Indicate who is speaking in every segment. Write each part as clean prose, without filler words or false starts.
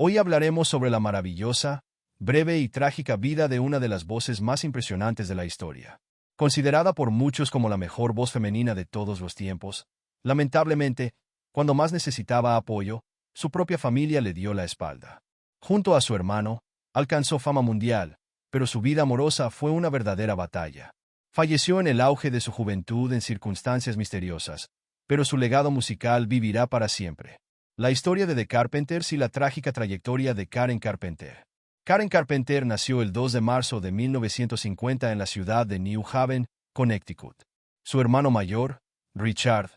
Speaker 1: Hoy hablaremos sobre la maravillosa, breve y trágica vida de una de las voces más impresionantes de la historia. Considerada por muchos como la mejor voz femenina de todos los tiempos, lamentablemente, cuando más necesitaba apoyo, su propia familia le dio la espalda. Junto a su hermano, alcanzó fama mundial, pero su vida amorosa fue una verdadera batalla. Falleció en el auge de su juventud en circunstancias misteriosas, pero su legado musical vivirá para siempre. La historia de The Carpenters y la trágica trayectoria de Karen Carpenter. Karen Carpenter nació el 2 de marzo de 1950 en la ciudad de New Haven, Connecticut. Su hermano mayor, Richard,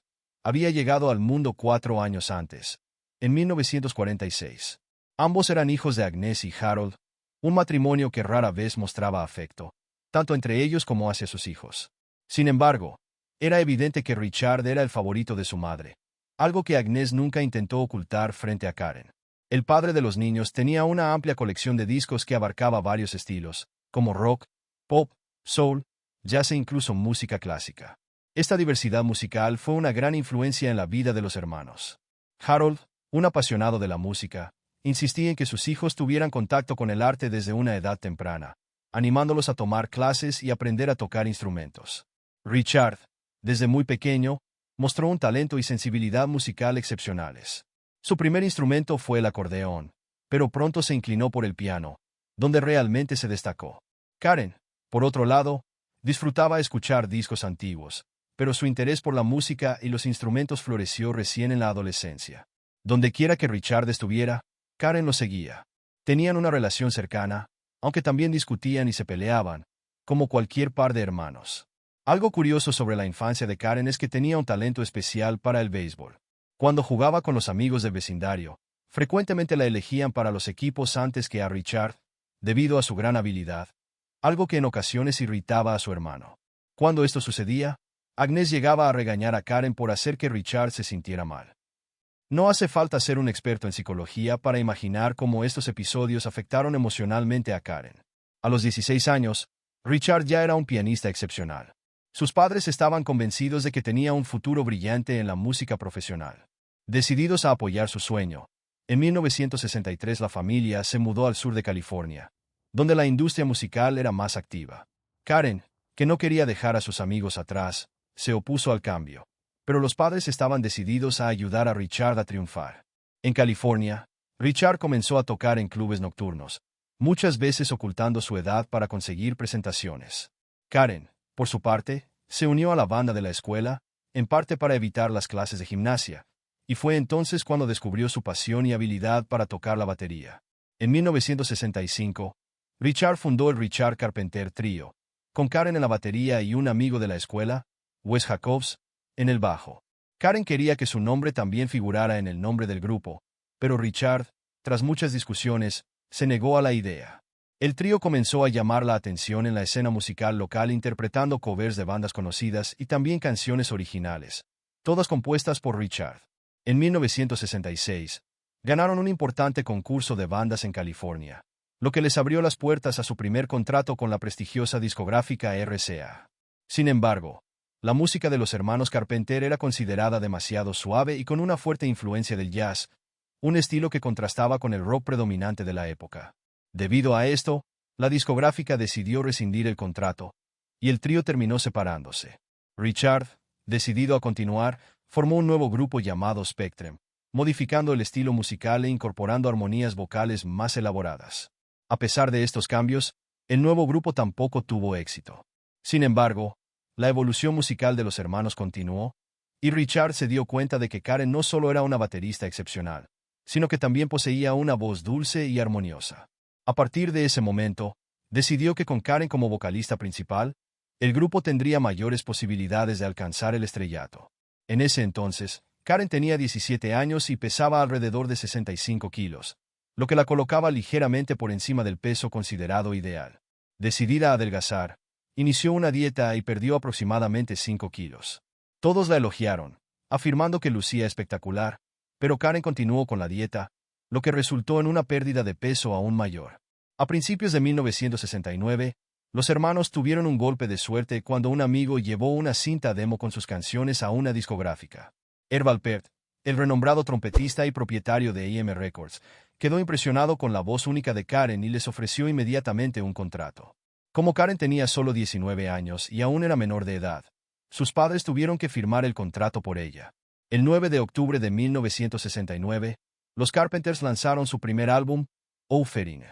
Speaker 1: había llegado al mundo 4 años antes, en 1946. Ambos eran hijos de Agnes y Harold, un matrimonio que rara vez mostraba afecto, tanto entre ellos como hacia sus hijos. Sin embargo, era evidente que Richard era el favorito de su madre, algo que Agnes nunca intentó ocultar frente a Karen. El padre de los niños tenía una amplia colección de discos que abarcaba varios estilos, como rock, pop, soul, jazz e incluso música clásica. Esta diversidad musical fue una gran influencia en la vida de los hermanos. Harold, un apasionado de la música, insistía en que sus hijos tuvieran contacto con el arte desde una edad temprana, animándolos a tomar clases y aprender a tocar instrumentos. Richard, desde muy pequeño, mostró un talento y sensibilidad musical excepcionales. Su primer instrumento fue el acordeón, pero pronto se inclinó por el piano, donde realmente se destacó. Karen, por otro lado, disfrutaba escuchar discos antiguos, pero su interés por la música y los instrumentos floreció recién en la adolescencia. Donde quiera que Richard estuviera, Karen lo seguía. Tenían una relación cercana, aunque también discutían y se peleaban, como cualquier par de hermanos. Algo curioso sobre la infancia de Karen es que tenía un talento especial para el béisbol. Cuando jugaba con los amigos del vecindario, frecuentemente la elegían para los equipos antes que a Richard, debido a su gran habilidad, algo que en ocasiones irritaba a su hermano. Cuando esto sucedía, Agnes llegaba a regañar a Karen por hacer que Richard se sintiera mal. No hace falta ser un experto en psicología para imaginar cómo estos episodios afectaron emocionalmente a Karen. A los 16 años, Richard ya era un pianista excepcional. Sus padres estaban convencidos de que tenía un futuro brillante en la música profesional. Decididos a apoyar su sueño, en 1963 la familia se mudó al sur de California, donde la industria musical era más activa. Karen, que no quería dejar a sus amigos atrás, se opuso al cambio, pero los padres estaban decididos a ayudar a Richard a triunfar. En California, Richard comenzó a tocar en clubes nocturnos, muchas veces ocultando su edad para conseguir presentaciones. Karen, por su parte, se unió a la banda de la escuela, en parte para evitar las clases de gimnasia, y fue entonces cuando descubrió su pasión y habilidad para tocar la batería. En 1965, Richard fundó el Richard Carpenter Trio, con Karen en la batería y un amigo de la escuela, Wes Jacobs, en el bajo. Karen quería que su nombre también figurara en el nombre del grupo, pero Richard, tras muchas discusiones, se negó a la idea. El trío comenzó a llamar la atención en la escena musical local interpretando covers de bandas conocidas y también canciones originales, todas compuestas por Richard. En 1966, ganaron un importante concurso de bandas en California, lo que les abrió las puertas a su primer contrato con la prestigiosa discográfica RCA. Sin embargo, la música de los hermanos Carpenter era considerada demasiado suave y con una fuerte influencia del jazz, un estilo que contrastaba con el rock predominante de la época. Debido a esto, la discográfica decidió rescindir el contrato, y el trío terminó separándose. Richard, decidido a continuar, formó un nuevo grupo llamado Spectrum, modificando el estilo musical e incorporando armonías vocales más elaboradas. A pesar de estos cambios, el nuevo grupo tampoco tuvo éxito. Sin embargo, la evolución musical de los hermanos continuó, y Richard se dio cuenta de que Karen no solo era una baterista excepcional, sino que también poseía una voz dulce y armoniosa. A partir de ese momento, decidió que con Karen como vocalista principal, el grupo tendría mayores posibilidades de alcanzar el estrellato. En ese entonces, Karen tenía 17 años y pesaba alrededor de 65 kilos, lo que la colocaba ligeramente por encima del peso considerado ideal. Decidida a adelgazar, inició una dieta y perdió aproximadamente 5 kilos. Todos la elogiaron, afirmando que lucía espectacular, pero Karen continuó con la dieta, lo que resultó en una pérdida de peso aún mayor. A principios de 1969, los hermanos tuvieron un golpe de suerte cuando un amigo llevó una cinta demo con sus canciones a una discográfica. Herb Alpert, el renombrado trompetista y propietario de AM Records, quedó impresionado con la voz única de Karen y les ofreció inmediatamente un contrato. Como Karen tenía solo 19 años y aún era menor de edad, sus padres tuvieron que firmar el contrato por ella. El 9 de octubre de 1969, los Carpenters lanzaron su primer álbum, Offering.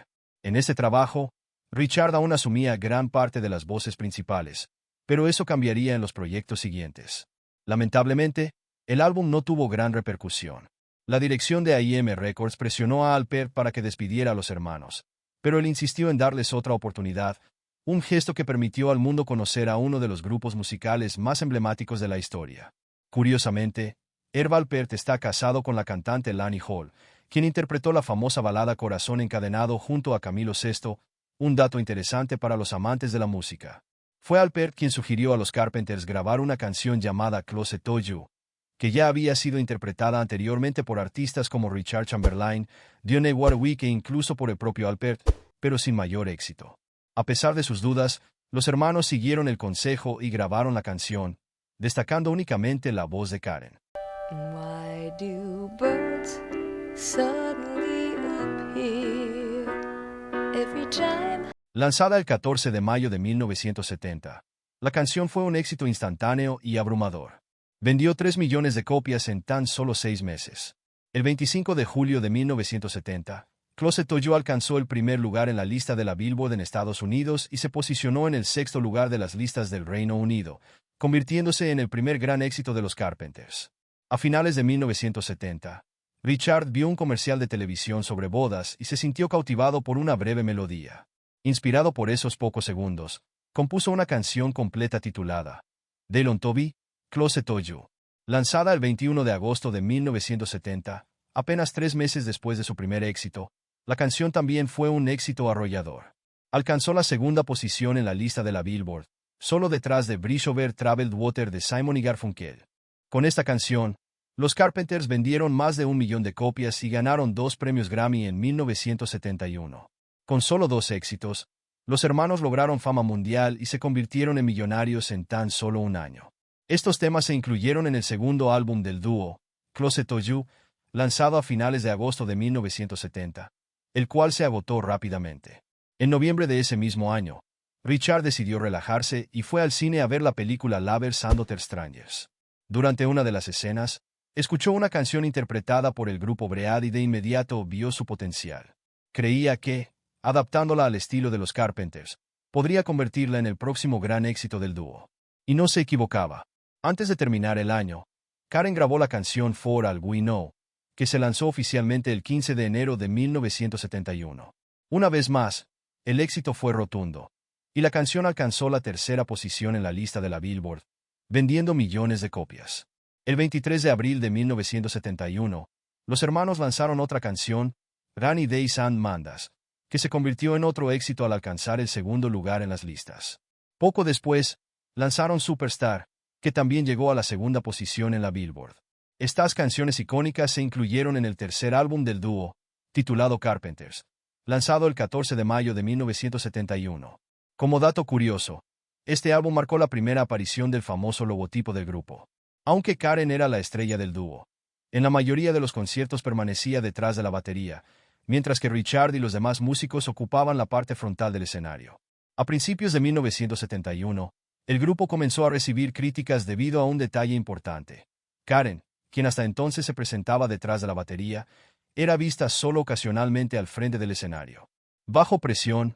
Speaker 1: En este trabajo, Richard aún asumía gran parte de las voces principales, pero eso cambiaría en los proyectos siguientes. Lamentablemente, el álbum no tuvo gran repercusión. La dirección de A&M Records presionó a Alpert para que despidiera a los hermanos, pero él insistió en darles otra oportunidad, un gesto que permitió al mundo conocer a uno de los grupos musicales más emblemáticos de la historia. Curiosamente, Herb Alpert está casado con la cantante Lani Hall, quien interpretó la famosa balada Corazón Encadenado junto a Camilo Sesto, un dato interesante para los amantes de la música. Fue Alpert quien sugirió a los Carpenters grabar una canción llamada Closet to You, que ya había sido interpretada anteriormente por artistas como Richard Chamberlain, Dionne Warwick e incluso por el propio Alpert, pero sin mayor éxito. A pesar de sus dudas, los hermanos siguieron el consejo y grabaron la canción, destacando únicamente la voz de Karen.
Speaker 2: Why do birds suddenly appear every time?
Speaker 1: Lanzada el 14 de mayo de 1970, la canción fue un éxito instantáneo y abrumador. Vendió 3 millones de copias en tan solo 6 meses. El 25 de julio de 1970, Closet to You alcanzó el primer lugar en la lista de la Billboard en Estados Unidos y se posicionó en el sexto lugar de las listas del Reino Unido, convirtiéndose en el primer gran éxito de los Carpenters. A finales de 1970, Richard vio un comercial de televisión sobre bodas y se sintió cautivado por una breve melodía. Inspirado por esos pocos segundos, compuso una canción completa titulada Delon Toby, Closet to You. Lanzada el 21 de agosto de 1970, apenas 3 meses después de su primer éxito, la canción también fue un éxito arrollador. Alcanzó la segunda posición en la lista de la Billboard, solo detrás de Bridge Over Troubled Water de Simon y Garfunkel. Con esta canción, los Carpenters vendieron más de 1 millón de copias y ganaron 2 premios Grammy en 1971. Con solo 2 éxitos, los hermanos lograron fama mundial y se convirtieron en millonarios en tan solo un año. Estos temas se incluyeron en el segundo álbum del dúo, Closet to You, lanzado a finales de agosto de 1970, el cual se agotó rápidamente. En noviembre de ese mismo año, Richard decidió relajarse y fue al cine a ver la película Lovers and Other Strangers. Durante una de las escenas, escuchó una canción interpretada por el grupo Bread y de inmediato vio su potencial. Creía que, adaptándola al estilo de los Carpenters, podría convertirla en el próximo gran éxito del dúo. Y no se equivocaba. Antes de terminar el año, Karen grabó la canción For All We Know, que se lanzó oficialmente el 15 de enero de 1971. Una vez más, el éxito fue rotundo, y la canción alcanzó la tercera posición en la lista de la Billboard, vendiendo millones de copias. El 23 de abril de 1971, los hermanos lanzaron otra canción, Rainy Days and Mondays, que se convirtió en otro éxito al alcanzar el segundo lugar en las listas. Poco después, lanzaron Superstar, que también llegó a la segunda posición en la Billboard. Estas canciones icónicas se incluyeron en el tercer álbum del dúo, titulado Carpenters, lanzado el 14 de mayo de 1971. Como dato curioso, este álbum marcó la primera aparición del famoso logotipo del grupo. Aunque Karen era la estrella del dúo, en la mayoría de los conciertos permanecía detrás de la batería, mientras que Richard y los demás músicos ocupaban la parte frontal del escenario. A principios de 1971, el grupo comenzó a recibir críticas debido a un detalle importante. Karen, quien hasta entonces se presentaba detrás de la batería, era vista solo ocasionalmente al frente del escenario. Bajo presión,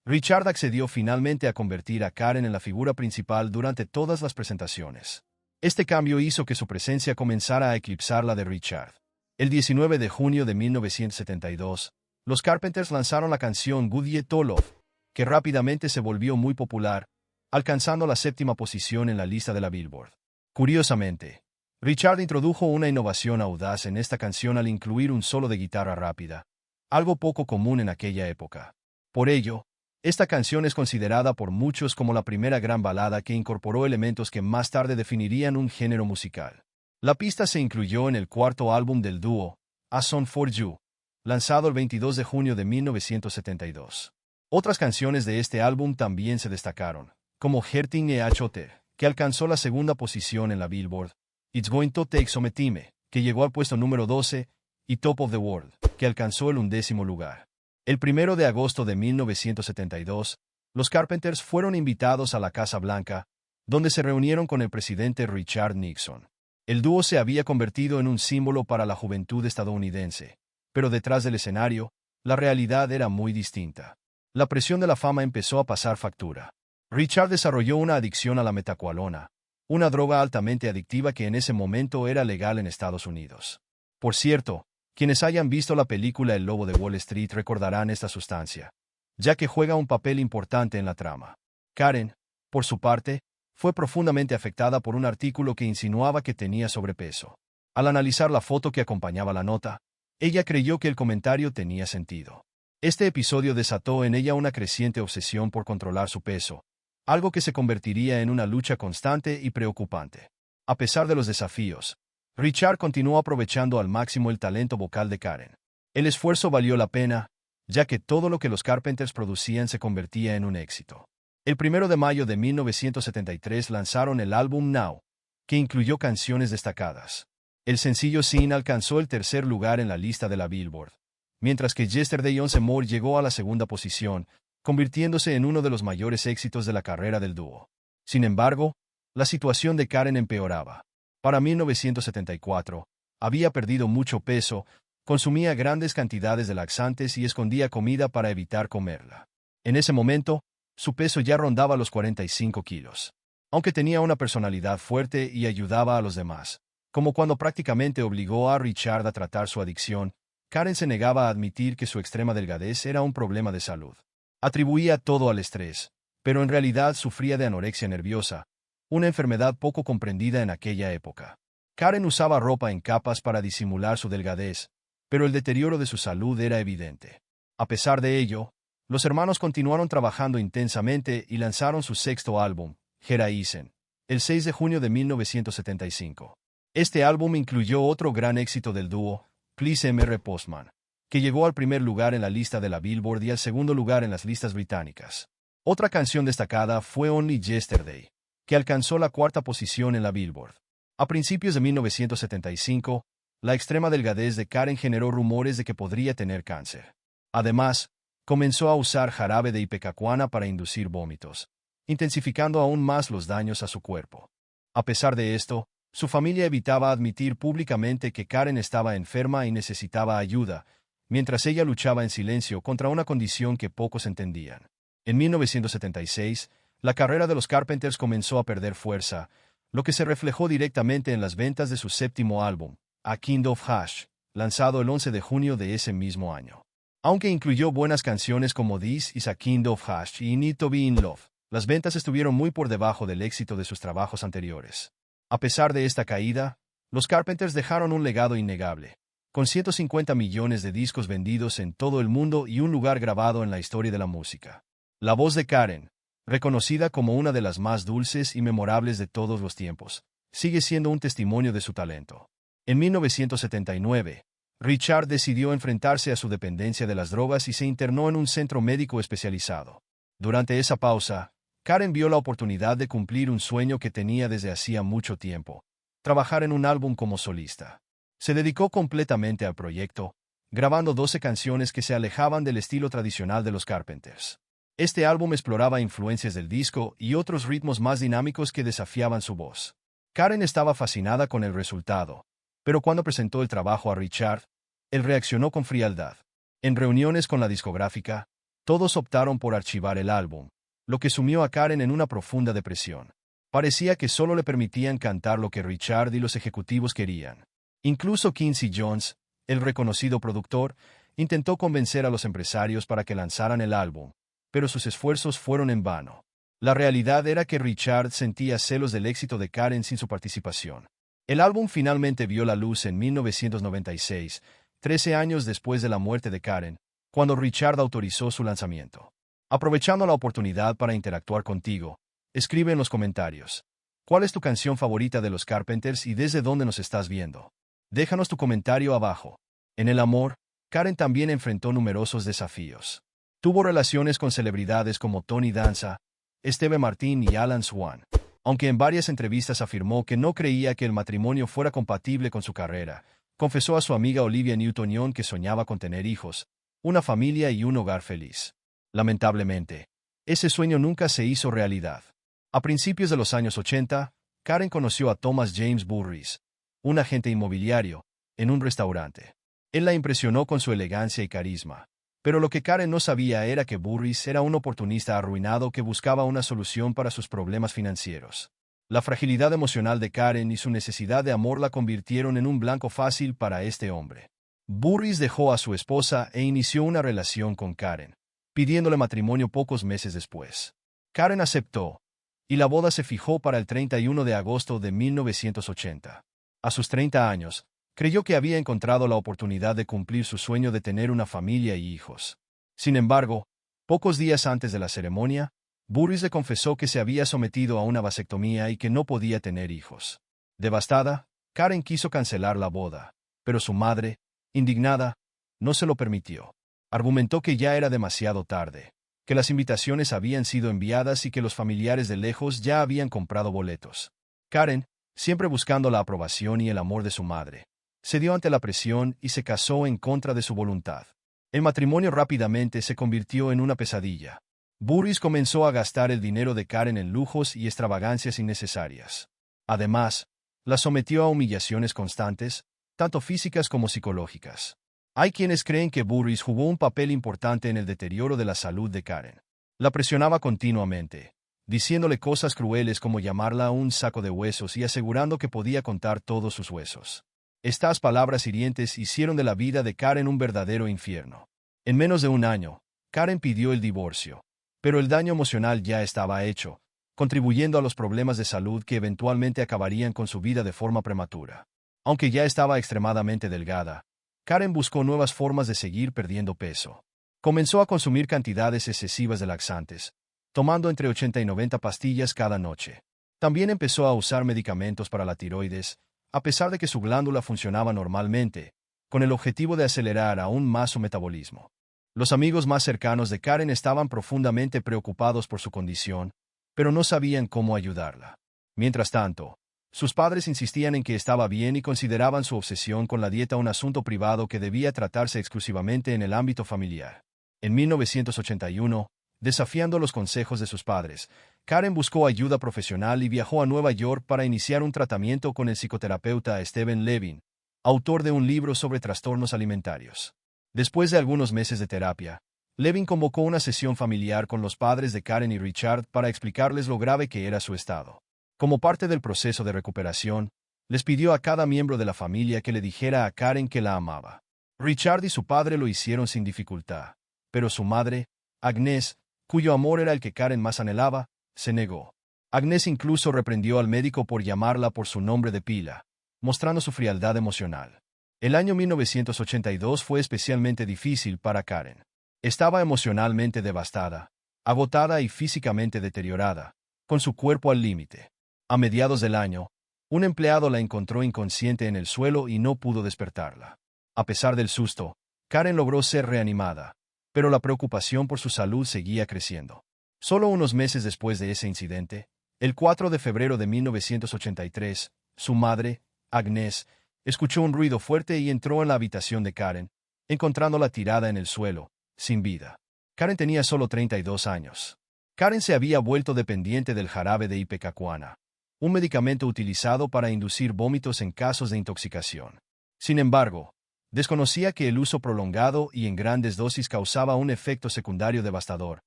Speaker 1: Richard accedió finalmente a convertir a Karen en la figura principal durante todas las presentaciones. Este cambio hizo que su presencia comenzara a eclipsar la de Richard. El 19 de junio de 1972, los Carpenters lanzaron la canción Goodbye to Love, que rápidamente se volvió muy popular, alcanzando la séptima posición en la lista de la Billboard. Curiosamente, Richard introdujo una innovación audaz en esta canción al incluir un solo de guitarra rápida, algo poco común en aquella época. Por ello, esta canción es considerada por muchos como la primera gran balada que incorporó elementos que más tarde definirían un género musical. La pista se incluyó en el cuarto álbum del dúo, A Song for You, lanzado el 22 de junio de 1972. Otras canciones de este álbum también se destacaron, como Hurting e H.O.T., que alcanzó la segunda posición en la Billboard, It's Going to Take Some Time, que llegó al puesto número 12, y Top of the World, que alcanzó el 11º lugar. El 1 de agosto de 1972, los Carpenters fueron invitados a la Casa Blanca, donde se reunieron con el presidente Richard Nixon. El dúo se había convertido en un símbolo para la juventud estadounidense, pero detrás del escenario, la realidad era muy distinta. La presión de la fama empezó a pasar factura. Richard desarrolló una adicción a la metacualona, una droga altamente adictiva que en ese momento era legal en Estados Unidos. Por cierto, quienes hayan visto la película El Lobo de Wall Street recordarán esta sustancia, ya que juega un papel importante en la trama. Karen, por su parte, fue profundamente afectada por un artículo que insinuaba que tenía sobrepeso. Al analizar la foto que acompañaba la nota, ella creyó que el comentario tenía sentido. Este episodio desató en ella una creciente obsesión por controlar su peso, algo que se convertiría en una lucha constante y preocupante. A pesar de los desafíos, Richard continuó aprovechando al máximo el talento vocal de Karen. El esfuerzo valió la pena, ya que todo lo que los Carpenters producían se convertía en un éxito. El 1 de mayo de 1973 lanzaron el álbum Now, que incluyó canciones destacadas. El sencillo Sin alcanzó el 3er lugar en la lista de la Billboard, mientras que Yesterday Once More llegó a la 2ª posición, convirtiéndose en uno de los mayores éxitos de la carrera del dúo. Sin embargo, la situación de Karen empeoraba. Para 1974, había perdido mucho peso, consumía grandes cantidades de laxantes y escondía comida para evitar comerla. En ese momento, su peso ya rondaba los 45 kilos. Aunque tenía una personalidad fuerte y ayudaba a los demás, como cuando prácticamente obligó a Richard a tratar su adicción, Karen se negaba a admitir que su extrema delgadez era un problema de salud. Atribuía todo al estrés, pero en realidad sufría de anorexia nerviosa, una enfermedad poco comprendida en aquella época. Karen usaba ropa en capas para disimular su delgadez, pero el deterioro de su salud era evidente. A pesar de ello, los hermanos continuaron trabajando intensamente y lanzaron su 6º álbum, Heroism, el 6 de junio de 1975. Este álbum incluyó otro gran éxito del dúo, Please Mr. Postman, que llegó al 1er lugar en la lista de la Billboard y al 2º lugar en las listas británicas. Otra canción destacada fue Only Yesterday, que alcanzó la 4ª posición en la Billboard. A principios de 1975, la extrema delgadez de Karen generó rumores de que podría tener cáncer. Además, comenzó a usar jarabe de ipecacuana para inducir vómitos, intensificando aún más los daños a su cuerpo. A pesar de esto, su familia evitaba admitir públicamente que Karen estaba enferma y necesitaba ayuda, mientras ella luchaba en silencio contra una condición que pocos entendían. En 1976, la carrera de los Carpenters comenzó a perder fuerza, lo que se reflejó directamente en las ventas de su 7º álbum, A Kind of Hush, lanzado el 11 de junio de ese mismo año. Aunque incluyó buenas canciones como This Is a Kind of Hush y Need to Be in Love, las ventas estuvieron muy por debajo del éxito de sus trabajos anteriores. A pesar de esta caída, los Carpenters dejaron un legado innegable, con 150 millones de discos vendidos en todo el mundo y un lugar grabado en la historia de la música. La voz de Karen, reconocida como una de las más dulces y memorables de todos los tiempos, sigue siendo un testimonio de su talento. En 1979, Richard decidió enfrentarse a su dependencia de las drogas y se internó en un centro médico especializado. Durante esa pausa, Karen vio la oportunidad de cumplir un sueño que tenía desde hacía mucho tiempo: trabajar en un álbum como solista. Se dedicó completamente al proyecto, grabando 12 canciones que se alejaban del estilo tradicional de los Carpenters. Este álbum exploraba influencias del disco y otros ritmos más dinámicos que desafiaban su voz. Karen estaba fascinada con el resultado, pero cuando presentó el trabajo a Richard, él reaccionó con frialdad. En reuniones con la discográfica, todos optaron por archivar el álbum, lo que sumió a Karen en una profunda depresión. Parecía que solo le permitían cantar lo que Richard y los ejecutivos querían. Incluso Quincy Jones, el reconocido productor, intentó convencer a los empresarios para que lanzaran el álbum, pero sus esfuerzos fueron en vano. La realidad era que Richard sentía celos del éxito de Karen sin su participación. El álbum finalmente vio la luz en 1996, 13 años después de la muerte de Karen, cuando Richard autorizó su lanzamiento. Aprovechando la oportunidad para interactuar contigo, escribe en los comentarios: ¿cuál es tu canción favorita de los Carpenters y desde dónde nos estás viendo? Déjanos tu comentario abajo. En el amor, Karen también enfrentó numerosos desafíos. Tuvo relaciones con celebridades como Tony Danza, Steve Martin y Alan Swan, aunque en varias entrevistas afirmó que no creía que el matrimonio fuera compatible con su carrera. Confesó a su amiga Olivia Newton-John que soñaba con tener hijos, una familia y un hogar feliz. Lamentablemente, ese sueño nunca se hizo realidad. A principios de los años 80, Karen conoció a Thomas James Burris, un agente inmobiliario, en un restaurante. Él la impresionó con su elegancia y carisma. Pero lo que Karen no sabía era que Burris era un oportunista arruinado que buscaba una solución para sus problemas financieros. La fragilidad emocional de Karen y su necesidad de amor la convirtieron en un blanco fácil para este hombre. Burris dejó a su esposa e inició una relación con Karen, pidiéndole matrimonio pocos meses después. Karen aceptó, y la boda se fijó para el 31 de agosto de 1980. A sus 30 años, creyó que había encontrado la oportunidad de cumplir su sueño de tener una familia y hijos. Sin embargo, pocos días antes de la ceremonia, Burris le confesó que se había sometido a una vasectomía y que no podía tener hijos. Devastada, Karen quiso cancelar la boda, pero su madre, indignada, no se lo permitió. Argumentó que ya era demasiado tarde, que las invitaciones habían sido enviadas y que los familiares de lejos ya habían comprado boletos. Karen, siempre buscando la aprobación y el amor de su madre, cedió ante la presión y se casó en contra de su voluntad. El matrimonio rápidamente se convirtió en una pesadilla. Burris comenzó a gastar el dinero de Karen en lujos y extravagancias innecesarias. Además, la sometió a humillaciones constantes, tanto físicas como psicológicas. Hay quienes creen que Burris jugó un papel importante en el deterioro de la salud de Karen. La presionaba continuamente, diciéndole cosas crueles como llamarla un saco de huesos y asegurando que podía contar todos sus huesos. Estas palabras hirientes hicieron de la vida de Karen un verdadero infierno. En menos de un año, Karen pidió el divorcio, pero el daño emocional ya estaba hecho, contribuyendo a los problemas de salud que eventualmente acabarían con su vida de forma prematura. Aunque ya estaba extremadamente delgada, Karen buscó nuevas formas de seguir perdiendo peso. Comenzó a consumir cantidades excesivas de laxantes, tomando entre 80 y 90 pastillas cada noche. También empezó a usar medicamentos para la tiroides, a pesar de que su glándula funcionaba normalmente, con el objetivo de acelerar aún más su metabolismo. Los amigos más cercanos de Karen estaban profundamente preocupados por su condición, pero no sabían cómo ayudarla. Mientras tanto, sus padres insistían en que estaba bien y consideraban su obsesión con la dieta un asunto privado que debía tratarse exclusivamente en el ámbito familiar. En 1981, desafiando los consejos de sus padres, Karen buscó ayuda profesional y viajó a Nueva York para iniciar un tratamiento con el psicoterapeuta Stephen Levin, autor de un libro sobre trastornos alimentarios. Después de algunos meses de terapia, Levin convocó una sesión familiar con los padres de Karen y Richard para explicarles lo grave que era su estado. Como parte del proceso de recuperación, les pidió a cada miembro de la familia que le dijera a Karen que la amaba. Richard y su padre lo hicieron sin dificultad, pero su madre, Agnes, cuyo amor era el que Karen más anhelaba, se negó. Agnes incluso reprendió al médico por llamarla por su nombre de pila, mostrando su frialdad emocional. El año 1982 fue especialmente difícil para Karen. Estaba emocionalmente devastada, agotada y físicamente deteriorada, con su cuerpo al límite. A mediados del año, un empleado la encontró inconsciente en el suelo y no pudo despertarla. A pesar del susto, Karen logró ser reanimada, pero la preocupación por su salud seguía creciendo. Solo unos meses después de ese incidente, el 4 de febrero de 1983, su madre, Agnes, escuchó un ruido fuerte y entró en la habitación de Karen, encontrándola tirada en el suelo, sin vida. Karen tenía solo 32 años. Karen se había vuelto dependiente del jarabe de ipecacuana, un medicamento utilizado para inducir vómitos en casos de intoxicación. Sin embargo, desconocía que el uso prolongado y en grandes dosis causaba un efecto secundario devastador.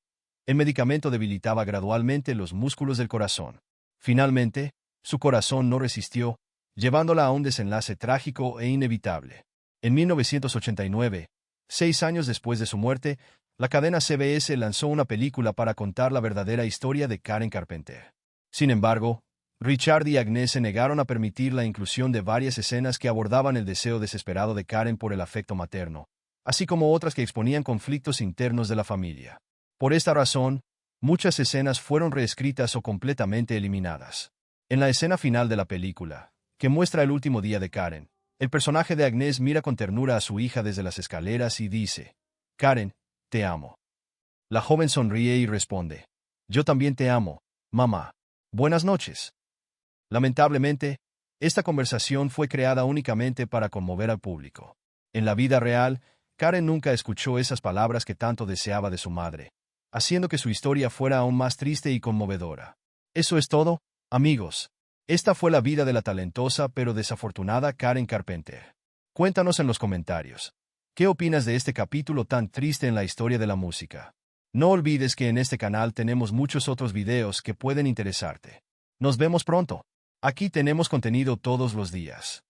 Speaker 1: El medicamento debilitaba gradualmente los músculos del corazón. Finalmente, su corazón no resistió, llevándola a un desenlace trágico e inevitable. En 1989, 6 años después de su muerte, la cadena CBS lanzó una película para contar la verdadera historia de Karen Carpenter. Sin embargo, Richard y Agnes se negaron a permitir la inclusión de varias escenas que abordaban el deseo desesperado de Karen por el afecto materno, así como otras que exponían conflictos internos de la familia. Por esta razón, muchas escenas fueron reescritas o completamente eliminadas. En la escena final de la película, que muestra el último día de Karen, el personaje de Agnes mira con ternura a su hija desde las escaleras y dice: «Karen, te amo». La joven sonríe y responde: «Yo también te amo, mamá. Buenas noches». Lamentablemente, Esta conversación fue creada únicamente para conmover al público. En la vida real, Karen nunca escuchó esas palabras que tanto deseaba de su madre, haciendo que su historia fuera aún más triste y conmovedora. Eso es todo, amigos. Esta fue la vida de la talentosa pero desafortunada Karen Carpenter. Cuéntanos en los comentarios. ¿Qué opinas de este capítulo tan triste en la historia de la música? No olvides que en este canal tenemos muchos otros videos que pueden interesarte. Nos vemos pronto. Aquí tenemos contenido todos los días.